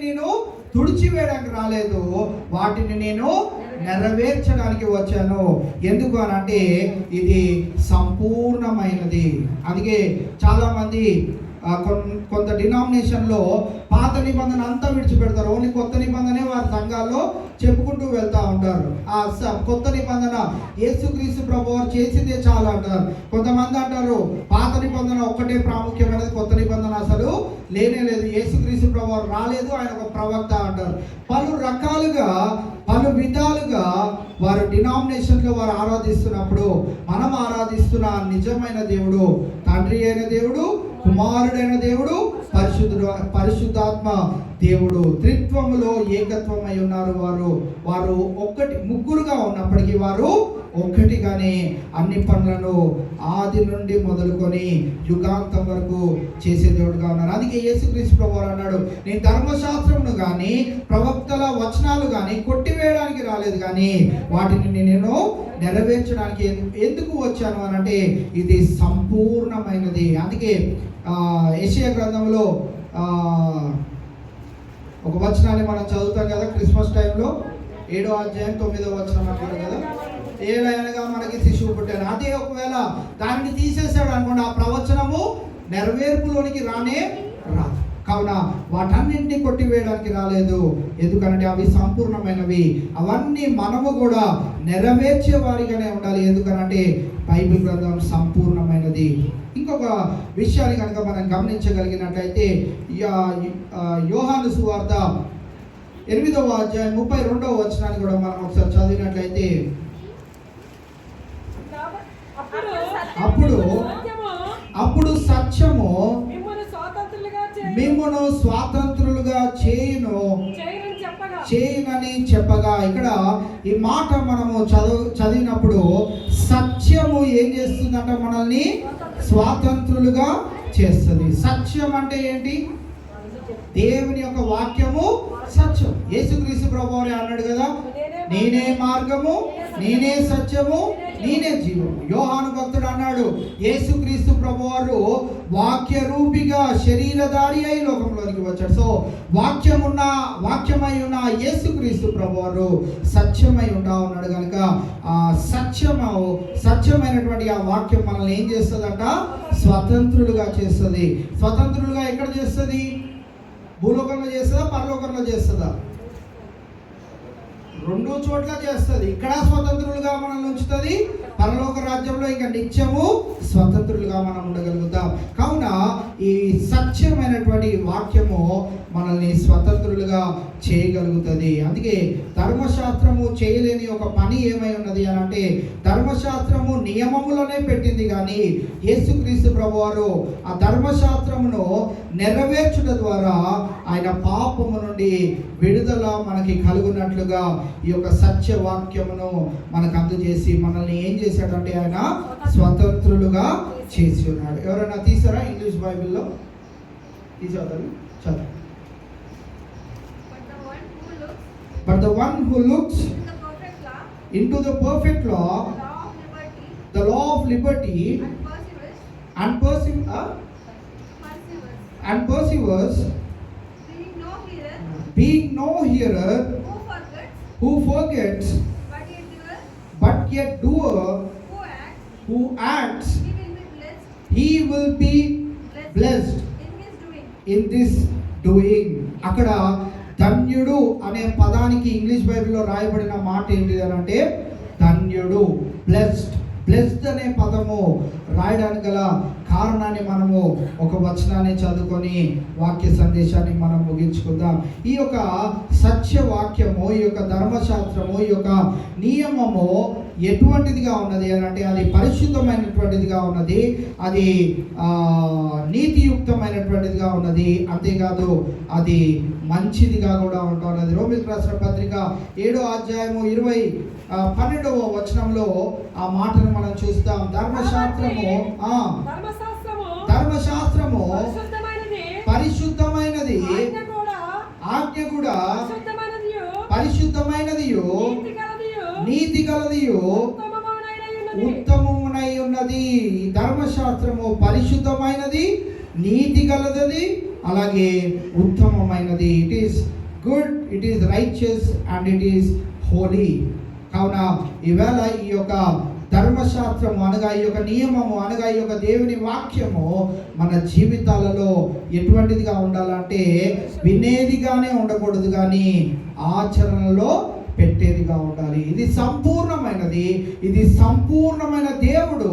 నేను తుడిచివేయడానికి రాలేదు, వాటిని నేను నెరవేర్చడానికి వచ్చాను. ఎందుకు అని అంటే ఇది సంపూర్ణమైనది. అందుకే చాలామంది కొంత డినామినేషన్లో పాత నిబంధన అంతా విడిచిపెడతారు, ఓన్లీ కొత్త నిబంధనే వారి సంఘాల్లో చెప్పుకుంటూ వెళ్తూ ఉంటారు. ఆ కొత్త నిబంధన యేసుక్రీస్తు ప్రభువారు చేసిందే చాలా అంటారు. కొంతమంది అంటారు పాత నిబంధన ఒక్కటే ప్రాముఖ్యమైనది, కొత్త నిబంధన అసలు లేనే లేదు, యేసుక్రీస్తు ప్రభువారు రాలేదు, ఆయన ఒక ప్రవక్త అంటారు. పలు రకాలుగా పలు విధాలుగా వారు డినామినేషన్లో వారు ఆరాధిస్తున్నప్పుడు మనం ఆరాధిస్తున్న నిజమైన దేవుడు తండ్రి అయిన దేవుడు, కుమారుడైన దేవుడు, పరిశుద్ధాత్మ దేవుడు, త్రిత్వములో ఏకత్వమై ఉన్నారు. వారు ఒక్కటి, ముగ్గురుగా ఉన్నప్పటికీ వారు ఒక్కటిగానే అన్ని పనులను ఆది నుండి మొదలుకొని యుగాంతం వరకు చేసే దేవుడుగా ఉన్నారు. అందుకే యేసుక్రీస్తు ప్రభువారు అన్నాడు, నేను ధర్మశాస్త్రమును కానీ ప్రవక్తల వచనాలు కానీ కొట్టివేయడానికి రాలేదు, కానీ వాటిని నేను నెరవేర్చడానికి ఎందుకు వచ్చాను అని అంటే ఇది సంపూర్ణమైనది. అందుకే యెషయా గ్రంథంలో ఒక వచనాన్ని మనం చదువుతాం కదా క్రిస్మస్ టైంలో, 7వ అధ్యాయం 9వ వచనం అంటారు కదా, ఏలైనగా మనకి శిశువు పుట్టాను. అదే ఒకవేళ దానిని తీసేసాడు అనుకోండి, ఆ ప్రవచనము నెరవేర్పులోనికి రానే రాదు. కావున వాటన్నింటినీ కొట్టివేయడానికి రాలేదు, ఎందుకంటే అవి సంపూర్ణమైనవి. అవన్నీ మనము కూడా నెరవేర్చే వారిగానే ఉండాలి, ఎందుకనంటే బైబిల్ గ్రంథం సంపూర్ణమైనది. ఇంకొక విషయాన్ని కనుక మనం గమనించగలిగినట్లయితే యోహాను సువార్త 8వ అధ్యాయం 32వ వచనాన్ని కూడా మనం ఒకసారి చదివినట్లయితే, అప్పుడు సత్యము మిమ్మును స్వాతంత్రులుగా చేయనని చెప్పగా, ఇక్కడ ఈ మాట మనము చదివినప్పుడు సత్యము ఏం చేస్తుందంట, మనల్ని స్వాతంత్రులుగా చేస్తుంది. సత్యం అంటే ఏంటి? దేవుని యొక్క వాక్యము సత్యం. యేసుక్రీస్తు ప్రభువారు అన్నాడు కదా, నేనే మార్గము, నేనే సత్యము, నేనే జీవం. యోహాను భక్తుడు అన్నాడు, యేసుక్రీస్తు ప్రభువారు వాక్య రూపిగా శరీరధారి అయి లోకంలోనికి వచ్చాడు. సో వాక్యమై ఉన్న యేసుక్రీస్తు ప్రభువారు సత్యమై ఉన్నాడు కనుక ఆ సత్యమైనటువంటి ఆ వాక్యం మనల్ని ఏం చేస్తుందంట, స్వతంత్రులుగా చేస్తుంది. స్వతంత్రులుగా ఎక్కడ చేస్తుంది? భూలోకంలో చేస్తుందా, పరలోకంలో చేస్తుందా? రెండు చోట్ల చేస్తుంది. ఇక్కడ స్వతంత్రులుగా మనల్ని ఉంచుతుంది, పరలోక రాజ్యంలో ఇంకా నిత్యము స్వతంత్రులుగా మనం ఉండగలుగుతాం. కావున ఈ సత్యమైనటువంటి వాక్యము మనల్ని స్వతంత్రులుగా చేయగలుగుతుంది. అందుకే ధర్మశాస్త్రము చేయలేని ఒక పని ఏమై ఉన్నది అని అంటే, ధర్మశాస్త్రము నియమములనే పెట్టింది, కానీ యేసుక్రీస్తు ప్రభువారు ఆ ధర్మశాస్త్రమును నెరవేర్చుట ద్వారా ఆయన పాపము నుండి విడుదల మనకి కలుగునట్లుగా ఈ యొక్క సత్యవాక్యమును మనకు అందజేసి మనల్ని ఏం చేశాడంటే ఆయన స్వతంత్రులుగా చేసి ఉన్నాడు. ఎవరైనా తీసారా ఇంగ్లీష్ బైబిల్లో? తీసారు, చదువు. But the one who looks into the perfect law, the law of liberty, and perseveres, being no hearer, who forgets, but yet doer, who acts, he will be blessed in this doing. అక్కడ ధన్యుడు అనే పదానికి English బైబిల్లో రాయబడిన మాట ఏంటి అని అంటే ధన్యుడు, బ్లెస్డ్ అనే పదము రాయడానికి గల కారణాన్ని మనము ఒక వచనాన్ని చదువుకొని వాక్య సందేశాన్ని మనం ముగించుకుందాం. ఈ యొక్క సత్యవాక్యము, ఈ యొక్క ధర్మశాస్త్రము, ఈ యొక్క నియమము ఎటువంటిదిగా ఉన్నది అని అంటే అది పరిశుద్ధమైనటువంటిదిగా ఉన్నది, అది నీతియుక్తమైనటువంటిదిగా ఉన్నది, అంతేకాదు అది మంచిదిగా కూడా ఉంటున్నది. రోమిలకు రాసిన పత్రిక 7వ అధ్యాయము 12వ వచనంలో ఆ మాటను మనం చూస్తాం. ధర్మశాస్త్రము పరిశుద్ధమైనది, ఆజ్ఞ కూడా పరిశుద్ధమైనది, నీతి కలదియు ఉత్తమమునై ఉన్నది. ధర్మశాస్త్రము పరిశుద్ధమైనది, నీతి కలదది, అలాగే ఉత్తమమైనది. It is good, it is righteous and it is holy. కావున ఈవేళ ఈ యొక్క ధర్మశాస్త్రము అనగా ఈ యొక్క నియమము అనగా ఈ యొక్క దేవుని వాక్యము మన జీవితాలలో ఎటువంటిదిగా ఉండాలంటే వినేదిగానే ఉండకూడదు, కానీ ఆచరణలో పెట్టేదిగా ఉండాలి. ఇది సంపూర్ణమైనది, ఇది సంపూర్ణమైన దేవుడు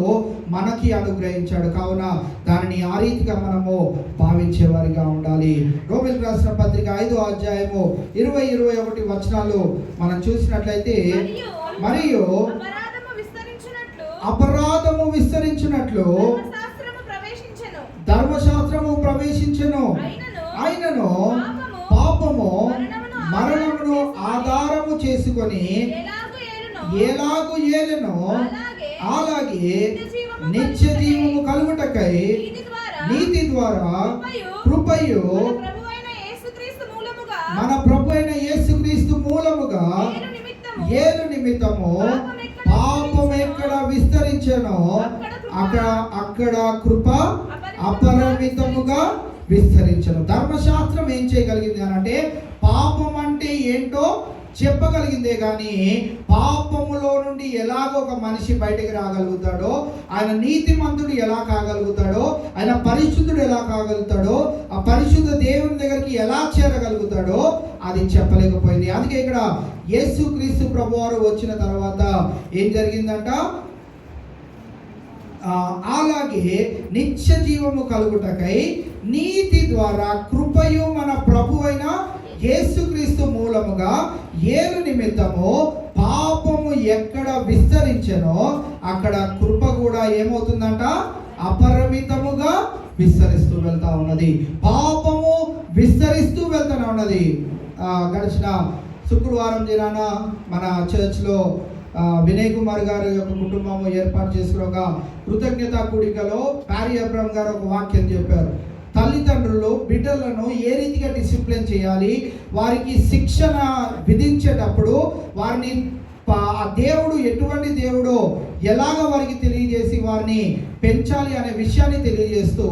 మనకి అనుగ్రహించాడు. కావున దానిని ఆ రీతిగా మనము భావించేవారిగా ఉండాలి. రోమీయులకు రాసిన పత్రిక 5వ అధ్యాయము 20-21 వచనాలు మనం చూసినట్లయితే, మరియు అపరాధము విస్తరించినట్లు ధర్మశాస్త్రము ప్రవేశించెను, అయినను పాపము మరణమును ఆధారము చేసుకొని ఎలాగు ఏలెనో అలాగే నిత్య జీవము కలుగుటకై నీతి ద్వారా కృపయు మన ప్రభు అయిన యేసుక్రీస్తు మూలముగా ఏలు నిమిత్తము పాపం ఎక్కడ విస్తరించెనో అక్కడ కృప అపరిమితముగా విస్తరించను. ధర్మశాస్త్రం ఏం చేయగలిగింది అని అంటే పాపం అంటే ఏంటో చెప్పగలిగిందే, కానీ పాపములో నుండి ఎలాగో ఒక మనిషి బయటికి రాగలుగుతాడో, ఆయన నీతిమంతుడు ఎలా కాగలుగుతాడో, ఆయన పరిశుద్ధుడు ఎలా కాగలుగుతాడో, ఆ పరిశుద్ధ దేవుని దగ్గరికి ఎలా చేరగలుగుతాడో అది చెప్పలేకపోయింది. అందుకే ఇక్కడ యేసుక్రీస్తు ప్రభువారు వచ్చిన తర్వాత ఏం జరిగిందంట, అలాగే నిత్య జీవము కలుగుటకై నీతి ద్వారా కృపయు మన ప్రభు అయిన యేసుక్రీస్తు మూలముగా ఏలు నిమిత్తము పాపము ఎక్కడ విస్తరించెనో అక్కడ కృప కూడా ఏమవుతుందంట, అపరిమితముగా విస్తరిస్తూ వెళ్తా ఉన్నది. పాపము విస్తరిస్తూ వెళ్తూనే ఉన్నది. గడిచిన శుక్రవారం దినాన మన చర్చ్లో వినయ్ కుమార్ గారి యొక్క కుటుంబము ఏర్పాటు చేసుకున్న ఒక కృతజ్ఞతా కూడికలో ప్యారీ అబ్రహం గారు ఒక వాక్యం చెప్పారు. తల్లిదండ్రులు బిడ్డలను ఏ రీతిగా డిసిప్లిన్ చేయాలి, వారికి శిక్షణ విధించేటప్పుడు వారిని ఆ దేవుడు ఎటువంటి దేవుడో ఎలాగ వారికి తెలియజేసి వారిని పెంచాలి అనే విషయాన్ని తెలియజేస్తూ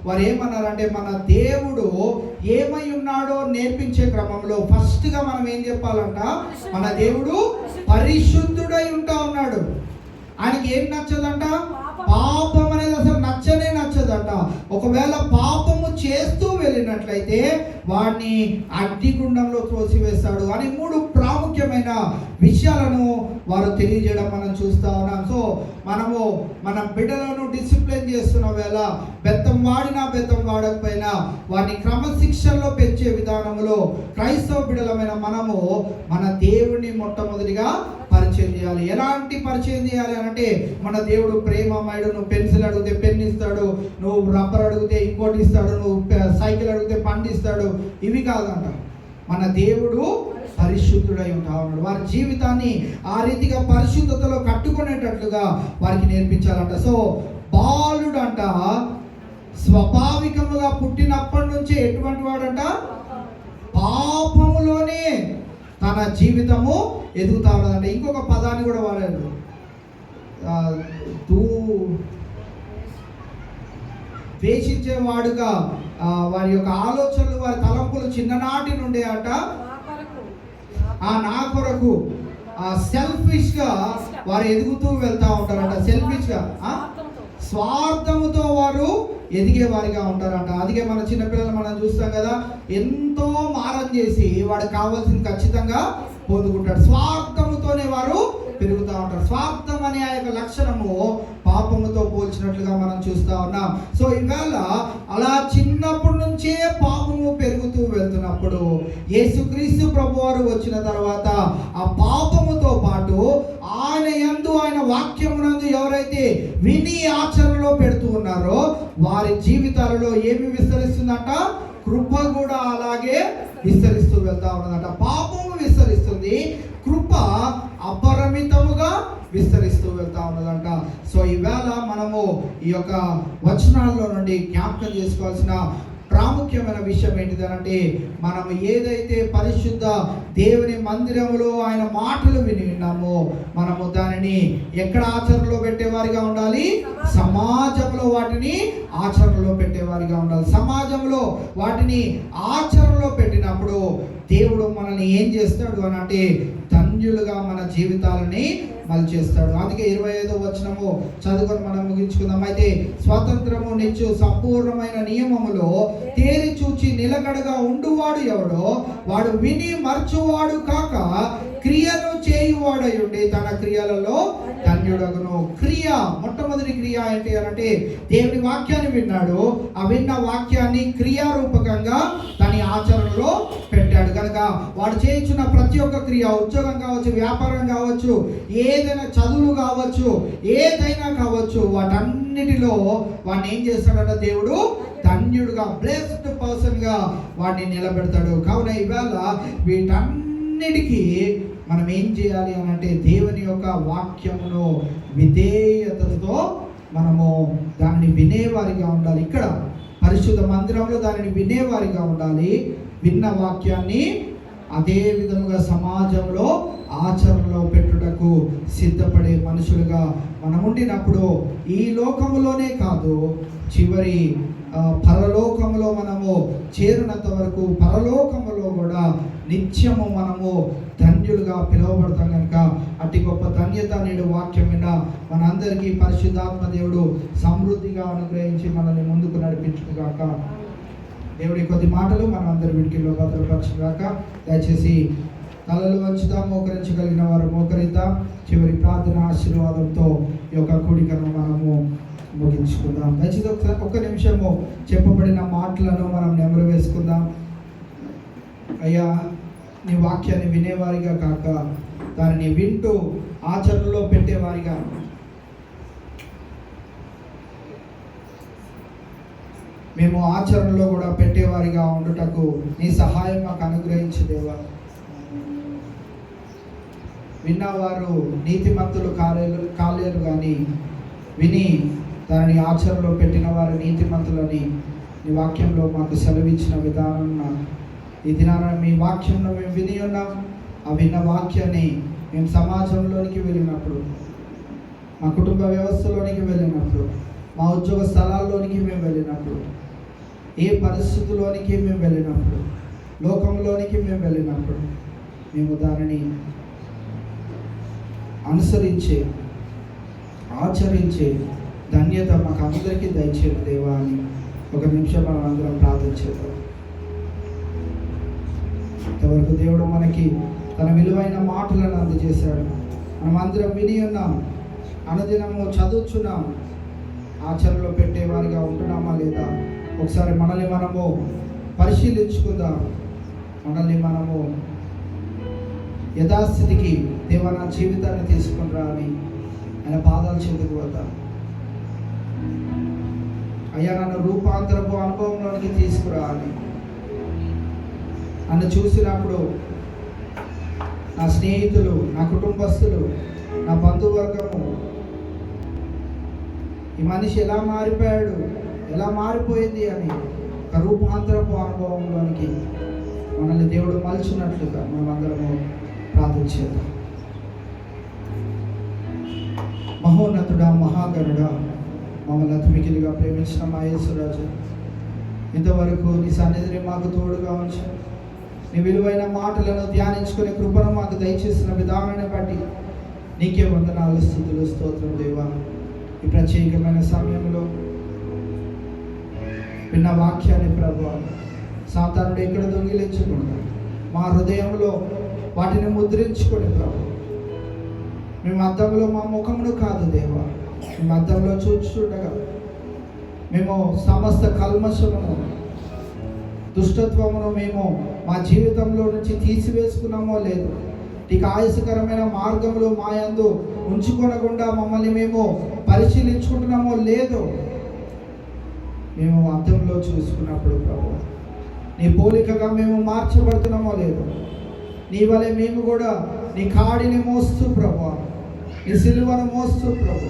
వారు ఏమన్నారంటే, మన దేవుడు ఏమై ఉన్నాడో నేర్పించే క్రమంలో ఫస్ట్గా మనం ఏం చెప్పాలంట, మన దేవుడు పరిశుద్ధుడై ఉంటా ఉన్నాడు. ఆయనకి ఏం నచ్చదంట, పాపం అనేది అసలు నచ్చనే నచ్చదంట. ఒకవేళ పాపము చేస్తూ వెళ్ళినట్లయితే వాడిని అగ్నిగుండంలో త్రోసివేస్తాడు అని 3 ప్రాముఖ్యమైన విషయాలను వారు తెలియజేయడం మనం చూస్తా ఉన్నాం. సో మనము మన బిడ్డలను డిసిప్లిన్ చేస్తున్న వేళ బెత్తం వాడినా బెత్తం వాడకపోయినా వారిని క్రమశిక్షణలో పెంచే విధానంలో క్రైస్తవ బిడ్డలమైన మనము మన దేవుడిని మొట్టమొదటిగా పరిచయం చేయాలి. ఎలాంటి పరిచయం చేయాలి అంటే, మన దేవుడు ప్రేమమయుడు. నువ్వు పెన్సిల్ అడిగితే పెన్ ఇస్తాడు, నువ్వు రబ్బర్ అడిగితే ఇంకోటి ఇస్తాడు, నువ్వు సైకిల్ అడిగితే పండు ఇస్తాడు. ఇవి కాదంట, మన దేవుడు పరిశుద్ధుడై ఉంటా ఉన్నాడు. వారి జీవితాన్ని ఆ రీతిగా పరిశుద్ధతలో కట్టుకునేటట్లుగా వారికి నేర్పించాలంట. సో బాలుడు అంట స్వాభావికముగా పుట్టినప్పటి నుంచే ఎటువంటి వాడంట, పాపములోనే తన జీవితము ఎదుగుతా ఉన్నదంట. ఇంకొక పదాన్ని కూడా వాడారు, ద్వేషించేవాడుగా వారి యొక్క ఆలోచనలు, వారి తలంపులు చిన్ననాటి నుండే అట నా కొరకు సెల్ఫిష్గా వారు ఎదుగుతూ వెళ్తూ ఉంటారంట. సెల్ఫిష్గా స్వార్థముతో వారు ఎదిగే వారిగా ఉంటారంట. అందుకే మన చిన్నపిల్లలు మనం చూస్తాం కదా, ఎంతో మారం చేసి వాడికి కావాల్సింది ఖచ్చితంగా పొందుకుంటాడు. స్వార్థముతోనే వారు పెరుగుతూ ఉంటారు. స్వార్థం అనే ఆ యొక్క లక్షణము పాపముతో పోల్చినట్లుగా మనం చూస్తూ ఉన్నాం. సో ఇవాళ అలా చిన్నప్పటి నుంచే పాపము పెరుగుతూ వెళ్తున్నప్పుడు యేసుక్రీస్తు ప్రభువారు వచ్చిన తర్వాత ఆ పాపముతో పాటు ఆయన యందు, ఆయన వాక్యమునందు ఎవరైతే విని ఆచరణలో పెడుతూ ఉన్నారో వారి జీవితాలలో ఏమి విస్తరిస్తుందంట, కృప కూడా అలాగే విస్తరిస్తూ వెళ్తా ఉన్నదంట. పాపము విస్తరిస్తుంది, కృప అపరిమితముగా విస్తరిస్తూ వెళ్తా ఉన్నదంట. సో ఈవేళ మనము ఈ యొక్క వచనాల్లో నుండి జ్ఞాపకం చేసుకోవాల్సిన ప్రాముఖ్యమైన విషయం ఏంటిదనంటే, మనం ఏదైతే పరిశుద్ధ దేవుని మందిరములో ఆయన మాటలు విని ఉన్నామో మనము దానిని ఎక్కడ ఆచరణలో పెట్టేవారిగా ఉండాలి? సమాజంలో వాటిని ఆచరణలో పెట్టేవారిగా ఉండాలి. సమాజంలో వాటిని ఆచరణలో పెట్టినప్పుడు దేవుడు మనల్ని ఏం చేస్తాడు అని అంటే, ధన్యులుగా మన జీవితాలని మలిచేస్తాడు. అందుకే 25వ వచనము చదువుకొని మనం ముగించుకుందాం. అయితే స్వాతంత్రము నిచ్చు సంపూర్ణమైన నియమములో తేరి చూచి నిలకడగా ఉండువాడు ఎవడో వాడు విని మర్చువాడు కాక క్రియను చేయువాడై ఉండి తన క్రియలలో ధన్యుడగును. క్రియ, మొట్టమొదటి క్రియ ఏంటి అంటే, దేవుని వాక్యాన్ని విన్నాడు, ఆ విన్న వాక్యాన్ని క్రియారూపకంగా దాని ఆచరణలో పెట్టాడు. కనుక వాడు చేయించిన ప్రతి ఒక్క క్రియ, ఉద్యోగం కావచ్చు, వ్యాపారం కావచ్చు, ఏదైనా చదువులు కావచ్చు, ఏదైనా కావచ్చు, వాటన్నిటిలో వాడిని ఏం చేస్తాడంటే దేవుడు ధన్యుడుగా, బ్లెస్డ్ పర్సన్గా వాడిని నిలబెడతాడు. కావున ఇవాళ వీటన్నిటికీ మనం ఏం చేయాలి అని అంటే, దేవుని యొక్క వాక్యమును విధేయతతో మనము దాన్ని వినేవారిగా ఉండాలి. ఇక్కడ పరిశుద్ధ మందిరంలో దానిని వినేవారిగా ఉండాలి. విన్న వాక్యాన్ని అదే విధముగా సమాజంలో ఆచరణలో పెట్టుటకు సిద్ధపడే మనుషులుగా మనం ఉండినప్పుడు ఈ లోకములోనే కాదు, చివరి పరలోకములో మనము చేరినంత వరకు పరలోకములో కూడా నిత్యము మనము ధన్యులుగా పిలువబడతాం. కనుక అట్టి గొప్ప ధన్యత నేడు వాక్యం మీద మనందరికీ పరిశుద్ధాత్మ దేవుడు సమృద్ధిగా అనుగ్రహించి మనల్ని ముందుకు నడిపించుగాక. దేవుడి కొద్ది మాటలు మనం అందరి విడికిలో భద్రపరచుగాక. దయచేసి తలలు వంచుదాం, మోకరించగలిగిన వారు మోకరిద్దాం. చివరి ప్రార్థన ఆశీర్వాదంతో ఈ యొక్క కూడికను మనము ముగించుకుందాం. దయచేసి ఒక్క నిమిషము చెప్పబడిన మాటలను మనం నెమరు వేసుకుందాం. అయ్యా, నీ వాక్యాన్ని వినేవారిగా కాక దానిని వింటూ ఆచరణలో పెట్టేవారిగా, మేము ఆచరణలో కూడా పెట్టేవారిగా ఉండుటకు నీ సహాయం మాకు అనుగ్రహించు దేవా. విన్నవారు నీతిమంతులు కాలేరు కానీ విని దానిని ఆచరణలో పెట్టిన వారు నీతిమంతులని నీ వాక్యంలో మాకు సెలవిచ్చిన విధానం ఈ దినాన మీ వాక్యంలో మేము విని ఉన్నాం. ఆ విన్న వాక్యాన్ని మేము సమాజంలోనికి వెళ్ళినప్పుడు, మా కుటుంబ వ్యవస్థలోనికి వెళ్ళినప్పుడు, మా ఉద్యోగ స్థలాల్లోనికి మేము వెళ్ళినప్పుడు, ఏ పరిస్థితుల్లోనికి మేము వెళ్ళినప్పుడు, లోకంలోనికి మేము వెళ్ళినప్పుడు మేము దానిని అనుసరించే ఆచరించే ధన్యత మాకు అందరికీ దయచేయండి దేవా అని ఒక నిమిషం మనం అందరం ప్రార్థించేద్దాం. ఇంతవరకు దేవుడు మనకి తన విలువైన మాటలను అందజేశాడు. మనం అందరం విని ఉన్నాం, అనుదినము చదువుచున్నాం, ఆచరణలో పెట్టేవారిగా ఉంటున్నామా లేదా ఒకసారి మనల్ని మనము పరిశీలించుకుందాం. మనల్ని మనము యథాస్థితికి దేవా నా జీవితాన్ని తీసుకుని అని ఆయన పాదాల చేతికి వద్దాం. అయ్యా, నన్ను రూపాంతరపు అనుభవంలోనికి తీసుకురావాలి. నన్ను చూసినప్పుడు నా స్నేహితులు, నా కుటుంబస్తులు, నా బంధువర్గము, ఈ మనిషి ఎలా మారిపోయాడు, ఎలా మారిపోయింది అని ఒక రూపాంతరపు అనుభవంలోనికి మనల్ని దేవుడు మలిచినట్లుగా మనం అందరము ప్రార్థించేద్దాం. మహోన్నతుడా, మహాగణుడా, మమ్మల్ని అతిమికిలిగా ప్రేమించిన మా యేసురాజు, ఇంతవరకు నీ సన్నిధిని మాకు తోడుగా ఉంచి నీ విలువైన మాటలను ధ్యానించుకునే కృపను మాకు దయచేసిన విధానాన్ని బట్టి నీకే వందనాలు, స్తుతులు, స్తోత్రం దేవా. ఈ ప్రత్యేకమైన సమయంలో విన్న వాక్యాన్ని ప్రభువా సాతానుడు ఎక్కడ దొంగిలించకుండా మా హృదయంలో వాటిని ముద్రించుకొని ప్రభు, మేము అద్దంలో మా ముఖమును కాదు దేవా, మేము అద్దంలో చూచుండగా మేము సమస్త కల్మషమును, దుష్టత్వమును మేము మా జీవితంలో నుంచి తీసివేసుకున్నామో లేదు, నీకు ఆయాసకరమైన మార్గంలో మా యందు ఉంచుకొనకుండా మమ్మల్ని మేము పరిశీలించుకుంటున్నామో లేదో మేము అద్దంలో చూసుకున్నప్పుడు ప్రభు, నీ పోలికగా మేము మార్చబడుతున్నామో లేదు, నీ వలె మేము కూడా నీ కాడిని మోస్తూ ప్రభు, నీ సిలువను మోస్తూ ప్రభు,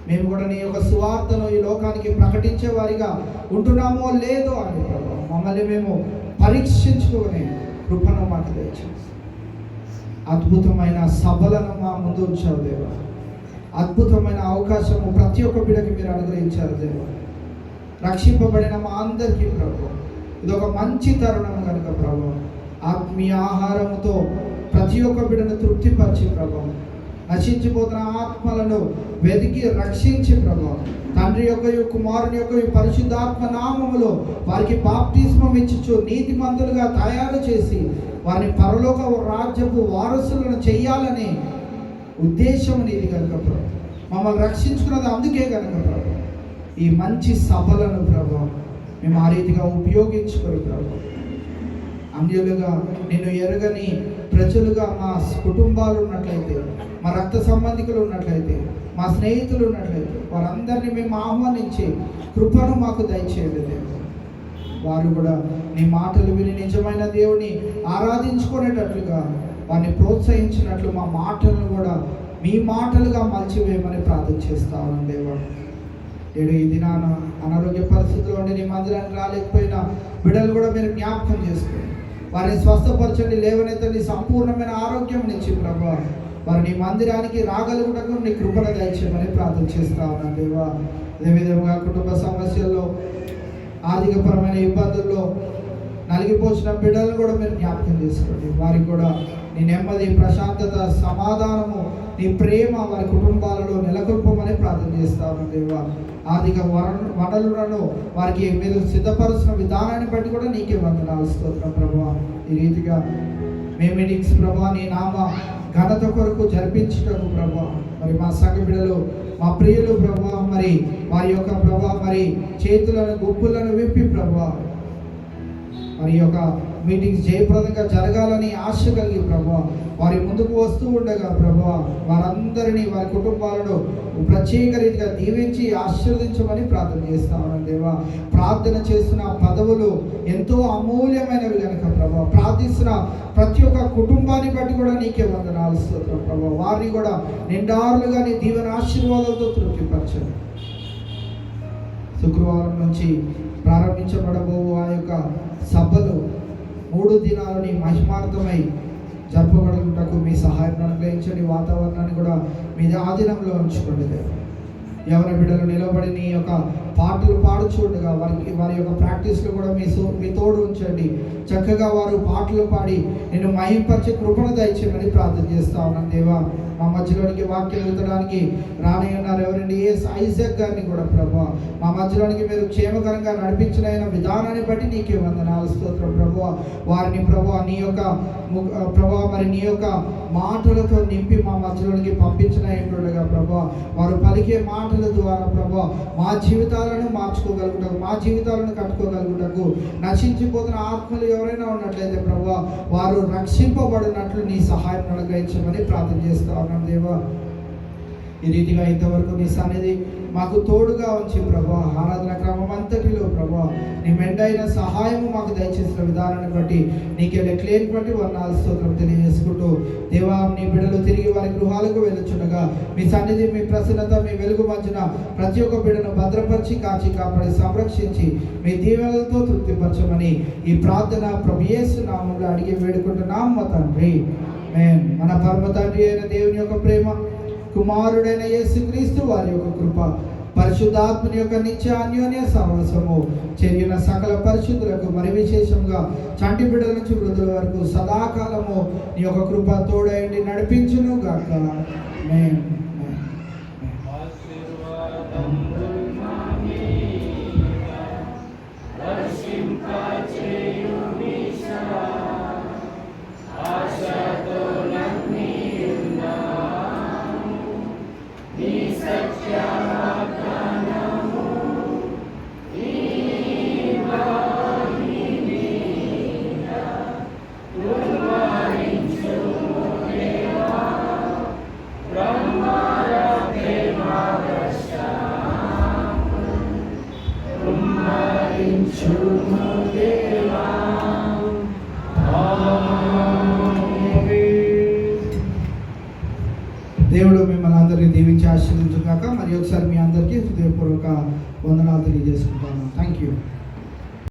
మేము కూడా నీ యొక్క సువార్తను ఈ లోకానికి ప్రకటించే వారిగా ఉంటున్నామో లేదో అని ప్రభు మమ్మల్ని మేము పరీక్షించుకునే కృపను మాకు తెచ్చు. అద్భుతమైన సభలను మా ముందు ఉంచావు దేవా. అద్భుతమైన అవకాశము ప్రతి ఒక్క బిడ్డకి మీరు అనుగ్రహించారు దేవా. రక్షింపబడిన మా అందరికీ ప్రభు ఇది ఒక మంచి తరుణం కనుక ప్రభు ఆత్మీయ ఆహారముతో ప్రతి ఒక్క బిడ్డను తృప్తిపరిచి ప్రభు నశించిపోతున్న ఆత్మలను వెతికి రక్షించి ప్రభు తండ్రి యొక్క కుమారుని యొక్క పరిశుద్ధాత్మ నామములో వారికి బాప్తిస్మం ఇచ్చుచు నీతిమంతులుగా తయారు చేసి వారిని పరలోక రాజ్యపు వారసులను చెయ్యాలని ఉద్దేశం నీది కనుక ప్రభు మమ్మల్ని రక్షించుకున్నది అందుకే కనుక ప్రభు ఈ మంచి సభలను ప్రభు మేము ఆ రీతిగా ఉపయోగించుకోరు ప్రభు. అన్యులుగా నిన్ను ఎరగని ప్రజలుగా మా కుటుంబాలు ఉన్నట్లయితే, మా రక్త సంబంధికులు ఉన్నట్లయితే, మా స్నేహితులు ఉన్నట్లయితే వారందరినీ మేము ఆహ్వానించి కృపను మాకు దయచేయలేదు. వారు కూడా నీ మాటలు విని నిజమైన దేవుని ఆరాధించుకునేటట్లుగా వారిని ప్రోత్సహించినట్లు మా మాటలను కూడా మీ మాటలుగా మలిచివేయమని ప్రార్థన చేస్తాను దేవా. నేడు ఈ దినాన అనారోగ్య పరిస్థితుల్లో ఉండి నీ మందిరానికి రాలేకపోయినా బిడ్డలు కూడా మీరు జ్ఞాపకం చేసుకోండి. వారిని స్వస్థపరచండి, లేవనెత్తండి, సంపూర్ణమైన ఆరోగ్యం నుంచి ప్రభా వారిని మందిరానికి రాగలుగుటకు నీ కృపణ దయచేయమని ప్రార్థన చేస్తా ఉన్నాను దేవా. అదేవిధంగా కుటుంబ సమస్యల్లో, ఆర్థికపరమైన ఇబ్బందుల్లో నలిగిపోసిన బిడ్డలను కూడా మీరు జ్ఞాపకం చేసుకోండి. వారికి కూడా నీ నెమ్మది, ప్రశాంతత, సమాధానము, నీ ప్రేమ వారి కుటుంబాలలో నెలకొల్పమని ప్రార్థన చేస్తాను దేవా. ఆర్థిక వనరులను వారికి మీరు సిద్ధపరుస్తున్న విధానాన్ని బట్టి కూడా నీకే వందనాలు స్తోత్రం ప్రభా. ఈ రీతిగా మేము మీటింగ్స్ ప్రభా నీ నామ ఘనత కొరకు జరిపించటకు ప్రభా మరి మా సంఘ బిడ్డలు, మా ప్రియులు ప్రభా మరి వారి యొక్క ప్రభా మరి చేతులను గుప్పులను విప్పి ప్రభా మరి యొక్క మీటింగ్స్ జయప్రదంగా జరగాలని ఆశ కలిగి ప్రభా వారి ముందుకు వస్తూ ఉండగా ప్రభా వారందరినీ వారి కుటుంబాలను ప్రత్యేక రీతిగా దీవించి ఆశీర్వదించమని ప్రార్థన చేస్తాను దేవా. ప్రార్థన చేస్తున్న పదవులు ఎంతో అమూల్యమైనవి కనుక ప్రభా ప్రార్థిస్తున్న ప్రతి ఒక్క కుటుంబాన్ని బట్టి కూడా నీకే వందనాలు స్తోత్రం ప్రభా. వారిని కూడా నిండారులుగా నీ దీవెన ఆశీర్వాదాలతో తృప్తిపరచండి. శుక్రవారం నుంచి ప్రారంభించబడబో ఆ యొక్క సభలు 3 దినాలు నీ మహిమార్థమై జరపబడుటకు మీ సహాయం అనుగ్రహించండి. వాతావరణాన్ని కూడా మీ ఆధీనంలో ఉంచుకోండి. ఎవరి బిడ్డలు నిలబడి నీ యొక్క పాటలు పాడుచుండగా వారి యొక్క ప్రాక్టీస్లో కూడా మీ తోడు ఉంచండి. చక్కగా వారు పాటలు పాడి నేను మహింపరిచే కృపను దయచేయమని ప్రార్థన చేస్తా ఉన్నాను దేవా. మా మధ్యలోనికి వాక్యం ఎత్తడానికి రాని ఉన్నారు ఎవరండి ఐజాక్ గారిని కూడా ప్రభా మా మధ్యలోనికి మీరు క్షేమకరంగా నడిపించిన విధానాన్ని బట్టి నీకే వందనాలు స్తోత్రం ప్రభా. వారిని ప్రభా నీ యొక్క ప్రభా మరి నీ యొక్క మాటలతో నింపి మా మధ్యలోనికి పంపించిన ఏంటండగా ప్రభా వారు పలికే మాటల ద్వారా ప్రభా మా జీవితాలను మార్చుకోగలుగుటకు, మా జీవితాలను కట్టుకోగలుగుటకు, నశించిపోతున్న ఆత్మలు ఎవరైనా ఉన్నట్లయితే ప్రభా వారు రక్షింపబడినట్లు నీ సహాయం అనుగ్రహించమని ప్రార్థన చేస్తా ఉన్నాం దేవా. ఈ రీతిగా ఇంతవరకు నీ సన్నిధి మాకు తోడుగా ఉంచి ప్రభా ఆరాధన క్రమం అంతటిలో ప్రభా నీ మెండైన సహాయము మాకు దయచేసిన విధానాన్ని బట్టి నీకే లెక్కలేని బట్టి వర్ణాలు స్తోత్రం తెలియజేసుకుంటూ దేవా నీ బిడ్డలు తిరిగి వారి గృహాలకు వెళ్ళుచుండగా మీ సన్నిధి, మీ ప్రసన్నత, మీ వెలుగు మధ్యన ప్రతి ఒక్క బిడ్డను భద్రపరిచి కాచి కాపాడి సంరక్షించి మీ దీవెనలతో తృప్తిపరచమని ఈ ప్రార్థన ప్రభు యేసు నామములో అడిగి వేడుకుంటున్నాం మా తండ్రి. మన పరమ తండ్రి అయిన దేవుని యొక్క ప్రేమ, కుమారుడైన యేసుక్రీస్తు వారి యొక్క కృప, పరిశుద్ధాత్మని యొక్క నిత్య అన్యోన్య సహవాసము చెరిగిన సకల పరిశుద్ధులకు మరి విశేషంగా చంటి బిడ్డల నుంచి వృద్ధుల వరకు సదాకాలము నీ యొక్క కృప తోడైండి నడిపించును గాక. ఆమేన్. Brahma దేవుడు మిమ్మల్ని అందరినీ దీవించి ఆశీర్వదించుగాక. మరి ఒకసారి మీ అందరికీ హృదయపూర్వక వందనాలు తెలియజేసుకుంటాను. Thank you.